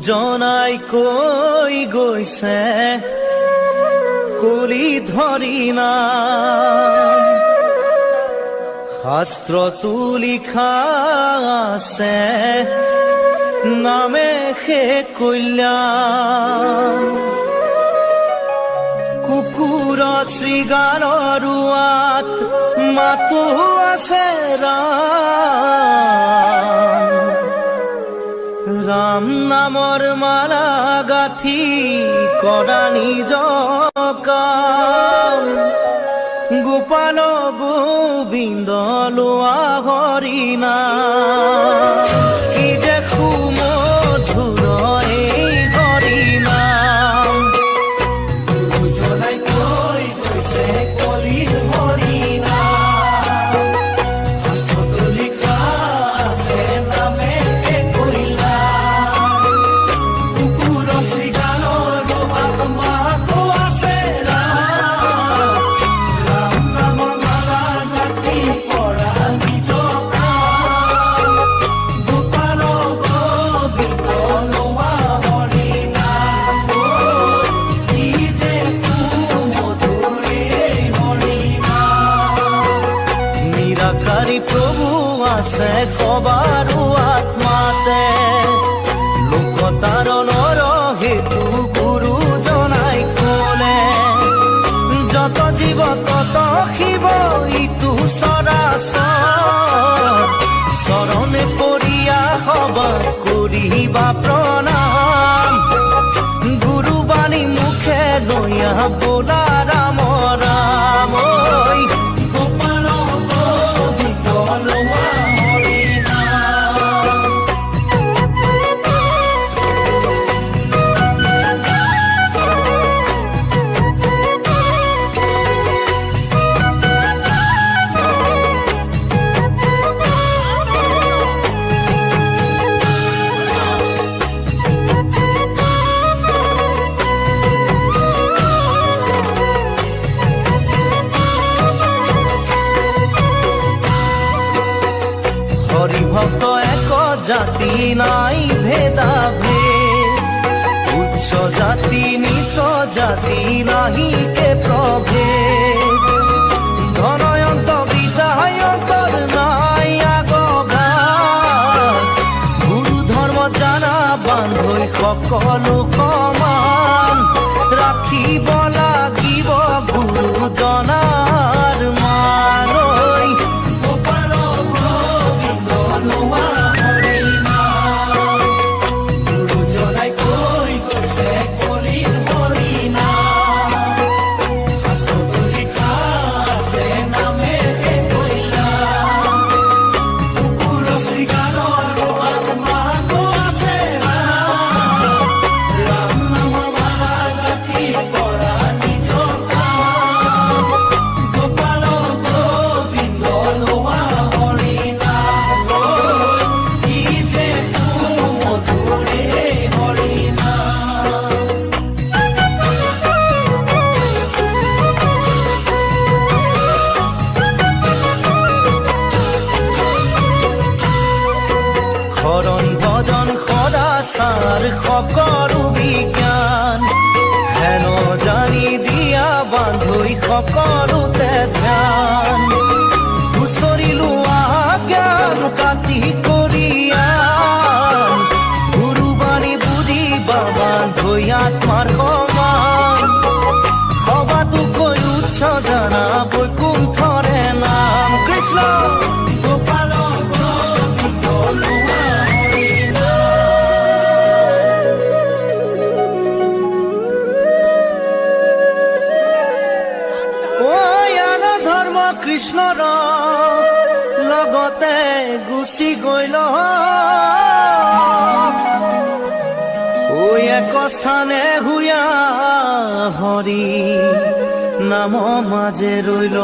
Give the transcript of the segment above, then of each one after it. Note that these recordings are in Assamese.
জনাই কৈ গৈছে কলি ধৰি নাম শাস্ত্ৰতো লিখা আছে নামে সে কল্যাণ কুকুৰ শৃগালৰ ৰুৱাত মাতো আছে ৰাম নামৰ মালা গাঁঠি কৰা নিজ কাম গোপাল গোবিন্দ লোৱা হৰি নাম কি যে সুমধুৰ এই হৰি নাম জনাই কৈ গৈছে কলি হৰি নাম শাস্ত্ৰতো লিখা আছে নামে কল্যাণ কুকুৰ শৃগালৰ ৰুৱাত মাতো আছে ৰাম নামৰ মালা গাঁঠি কৰা নিজ কাম গোপাল গোবিন্দ লোৱা হৰি নাম কি যে সুমধুৰ এই হৰি নাম নিৰাকাৰী প্ৰভু আছে সবাৰো আত্মাতে লোকতাৰণৰ হেতু গুৰু জনাই ক'লে যত জীৱ তত শিৱ ইটো চৰাচৰ চৰণে পৰিয়া হবা কৰিবা প্ৰণাম গুৰুবাণী মুখে লৈয়া বোলা ৰাম ৰাম ঐ গোপাল গোবিন্দ লোৱা হৰি নাম হৰি ভক্ত এক জাতি নাই ভেদা ভেদ উচ্চ জাতি নিচ জাতি নাহি কে প্ৰভেদ ধনয়ন্ত বিদায়কৰ নাই আগভাগ গুৰু ধৰ্ম জানা বান্ধৈ সকলো সমান ৰাখিব লাগিব গুৰু জনাৰ মান ঐ গোপাল গোবিন্দ লোৱা হৰি নাম গুৰু জনাই কৈ গৈছে কলি হৰি নাম শাস্ত্ৰতো লিখা আছে নামে কল্যাণ কুকুৰ শৃগালৰ ৰুৱাত মাতো আছে ৰাম নামৰ মালা গাঁঠি কৰা নিজ কাম গোপাল গোবিন্দ লোৱা হৰি নাম কি যে সুমধুৰ এই হৰি নাম শৰণ ভজন সদাচাৰ সকলো বিজ্ঞান হেন জানি দিয়া বান্ধৈ সকলোতে ধ্যান হুঁচৰি লোৱা জ্ঞান কাটি কৰিয়ান গুৰুবাণী বুজিবা বান্ধৈ আত্মাৰ সমান সবাতো কৈ উচ্চ জানা বৈকুণ্ঠৰে নাম কৃষ্ণ গোপাল গোবিন্দ লোৱা হৰি নাম ঐ আন ধৰ্ম কৃষ্ণৰ লগতে গুচি গৈ ঐ এক স্থানে হুয়া হৰি নাম মাজে ৰৈল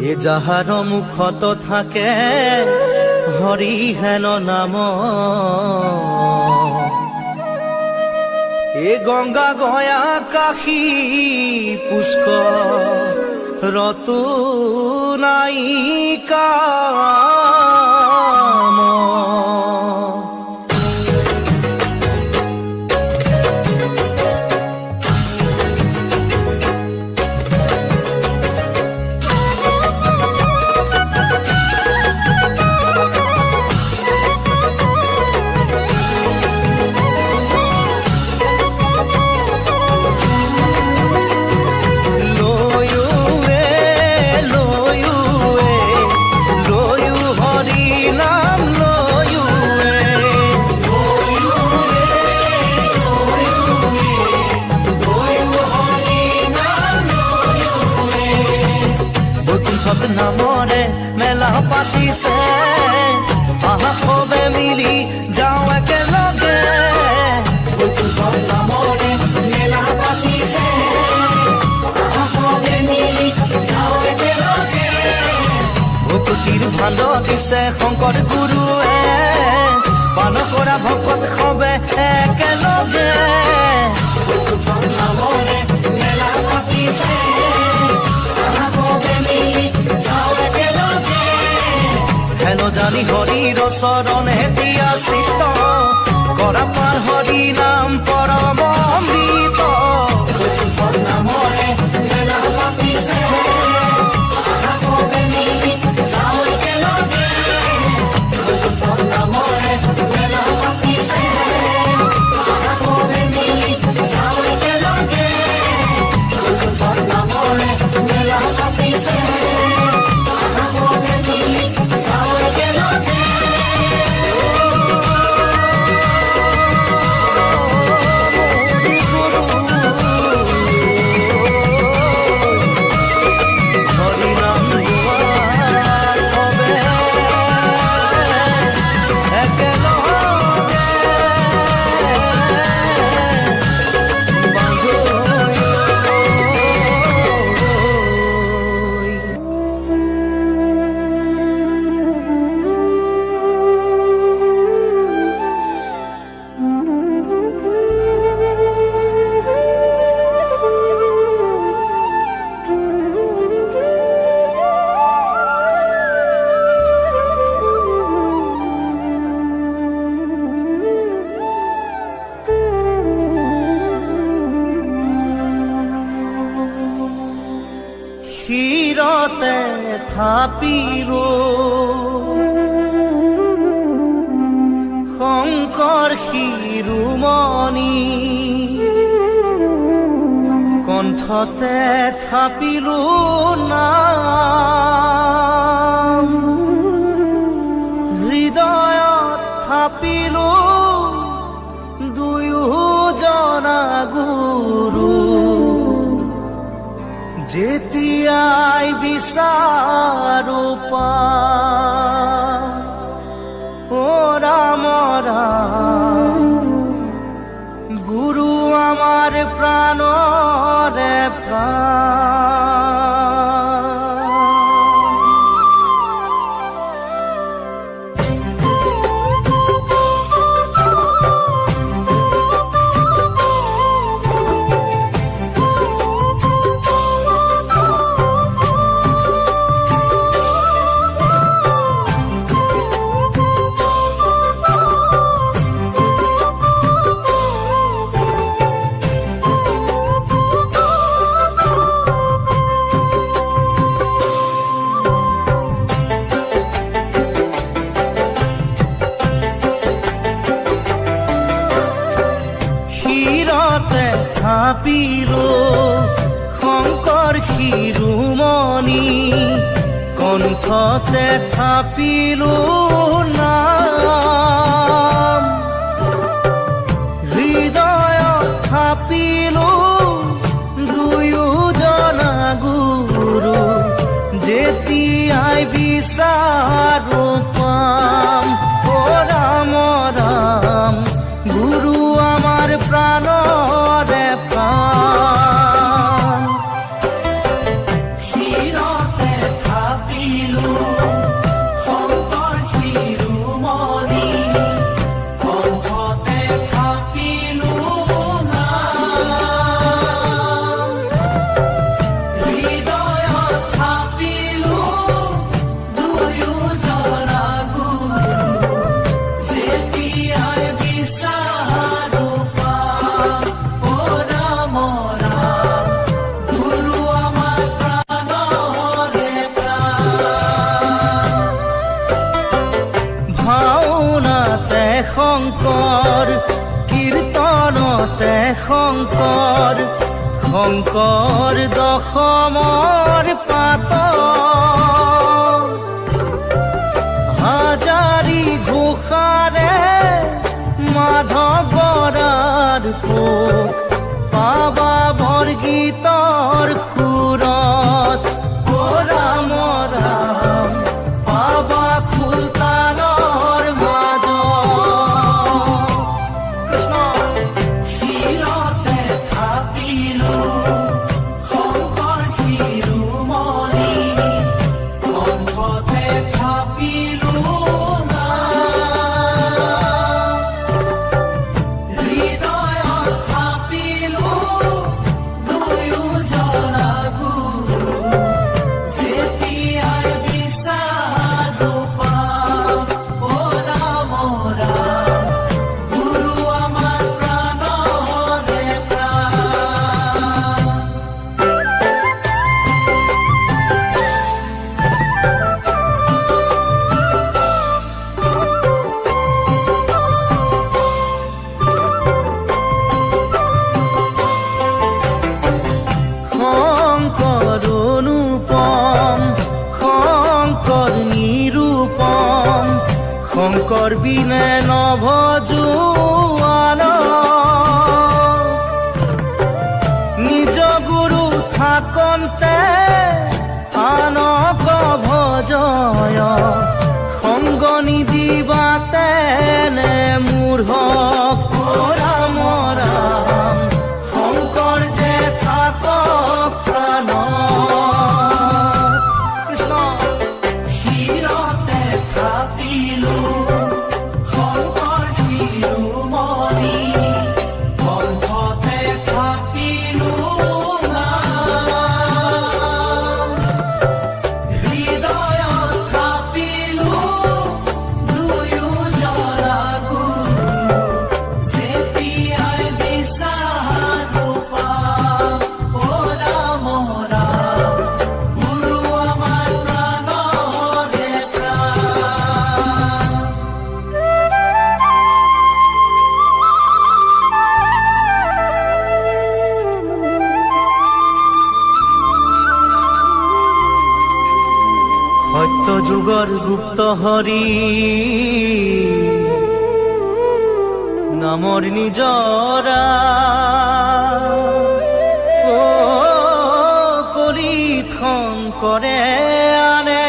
এ যাহাৰ মুখত থাকে হৰি হেন নাম এ গংগা গয়া কাশী পুষ্কৰ ৰতো নাই কাম বৈকুণ্ঠত নামৰে মেলা পাতিছে, আহা সবে মিলি যাওঁ একেলগে। বৈকুণ্ঠত নামৰে মেলা পাতিছে, আহা সবে মিলি যাওঁ একেলগে। ভকুতিৰ ভাণ্ড দিছে শংকৰ গুৰুৱে, পান কৰা ভকত সবে একেলগে। বৈকুণ্ঠত নামৰে মেলা পাতিছে, হেন জানি হৰিৰ চৰণে দিয়া চিত্ত, কৰা পাৰ হৰি নাম পৰম অমৃত। বৈকুণ্ঠত নামৰে মেলা পাতিছে, যাওঁ একেলগে। বৈকুণ্ঠত নামৰে মেলা পাতিছে, যাওঁ একেলগে। বৈকুণ্ঠত নামৰে মেলা পাতিছে, ক্ষীৰতে থাপিলো শংকৰ শিৰোমণি, কণ্ঠতে থাপিলো নাম, হৃদয়ত থাপিলো দুয়োজনা গুৰু। যেতিয়াই বিচাৰো পাৰ, ও ৰাম ৰাম, গুৰু আমাৰ প্ৰাণৰে প্ৰাণ। থাপিলো শংকৰ শিৰোমণি, কণ্ঠতে থাপিলো নাম, হৃদয়ত থাপিলো দুয়োজনা গুৰু। যেতিয়াই বিচাৰো পাম, ও ৰাম ৰাম, গুৰু আমাৰ প্ৰাণৰে প্ৰাণ। ক্ষীৰতে থাপিলো শংকৰ শিৰোমণি, কণ্ঠতে থাপিলো নাম, হৃদয়ত থাপিলো দুয়োজনা গুৰু। যেতিয়াই বিচাৰো পাম, ও ৰাম ৰাম, গুৰু আমাৰ প্ৰাণৰে প্ৰাণ। ভাওনাতে শংকৰ, কীৰ্তনতে শংকৰ, শংকৰ দশমৰ পাত, হাজাৰী ঘোষাৰে মাধৱ বৰাৰ কোক, পাবা বৰগীতৰ সুৰত, ও ৰাম বিনে নভজুৱান নিজ গুৰু থাকন্তে আনক ভজয় সংগ নিদিবাতে নে মূঢ় ৰাম ৰাম শংকৰ যে থাকক প্ৰাণ কৃষ্ণ শিৰতে থাপিলো শংকৰ শিৰোমণি কণ্ঠতে থাপিলো নাম হৃদয়ত থাপিলো দুয়ো জৰা গুৰু যেতিয়াই বিচাৰো পাম অ ৰাম ৰাম গুৰু আমাৰ প্ৰাণৰে প্ৰাণ সত্য যুগৰ গুপ্ত হৰি নামৰ নিজৰা ও কৰি শংকৰে আনে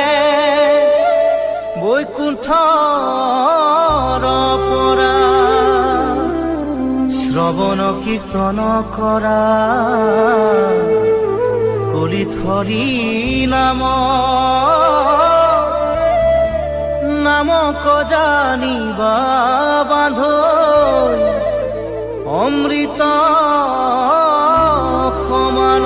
বৈকুণ্ঠৰ পৰা শ্ৰৱণ কীৰ্তন কৰা কলিত হৰি নামক জানিবা বান্ধৈ অমৃত সমান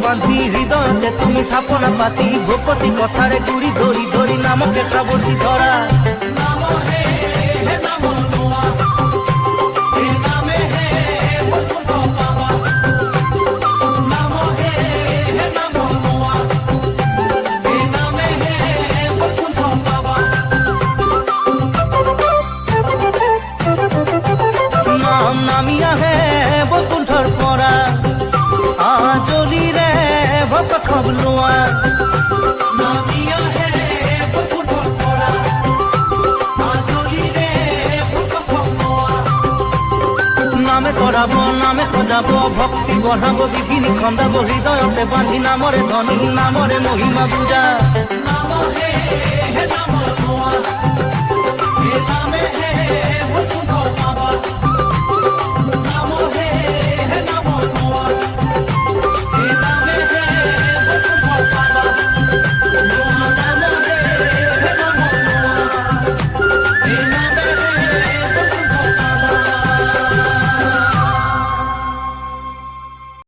বান্ধি হৃদয়তে তুমি থাপনা পাতি ভকতি কথাৰে গুৰি ধৰি ধৰি নামকে সাৱটি ধৰা নাম নামি আহে বৈকুণ্ঠৰ পৰা আজলিৰে ভকত খবলোৱা নামি আহে বৈকুণ্ঠৰ পৰা আজলিৰে ভকত খবলোৱা নামে কৰাব নামে সজাব ভক্তি বঢ়াব বিঘিনি খন্দাব হৃদয়তে বান্ধি নামৰে ধনী নামৰে মহিমা পূজা নাম হে নাম লোৱা হে নামে হে